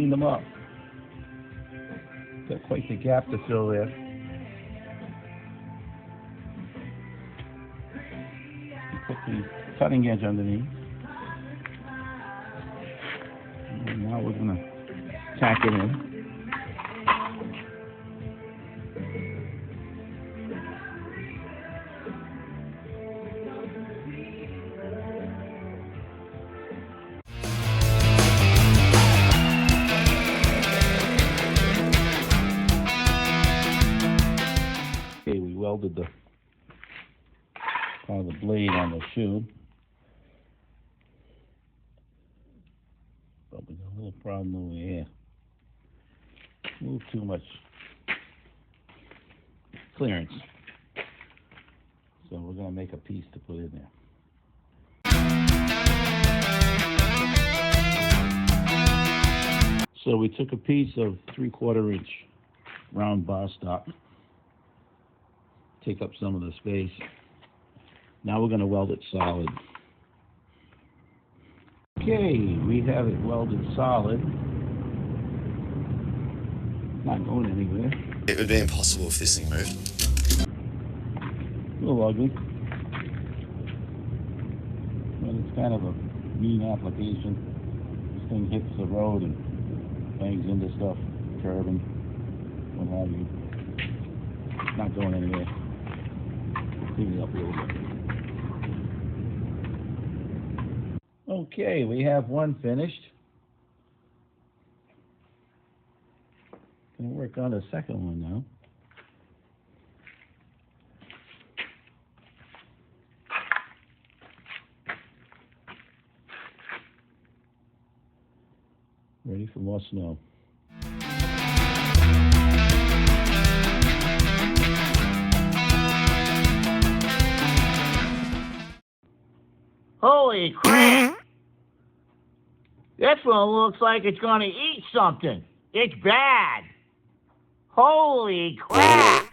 clean them up. Got quite the gap to fill there. Put the cutting edge underneath. And now we're going to tack it in. Okay, we welded the part of the blade on the shoe. But we got a little problem over here. Move too much clearance. So we're going to make a piece to put in there. So we took a piece of 3/4 inch round bar stock. Take up some of the space. Now we're going to weld it solid. Okay, we have it welded solid. Not going anywhere. It would be impossible if this thing moved. A little ugly. But it's kind of a mean application. This thing hits the road and bangs into stuff, curb and what have you. It's not going anywhere. Clean it up a little bit. Okay, we have one finished. Gonna work on the second one now. Ready for more snow. Holy crap! This one looks like it's gonna eat something. It's bad. Holy crap!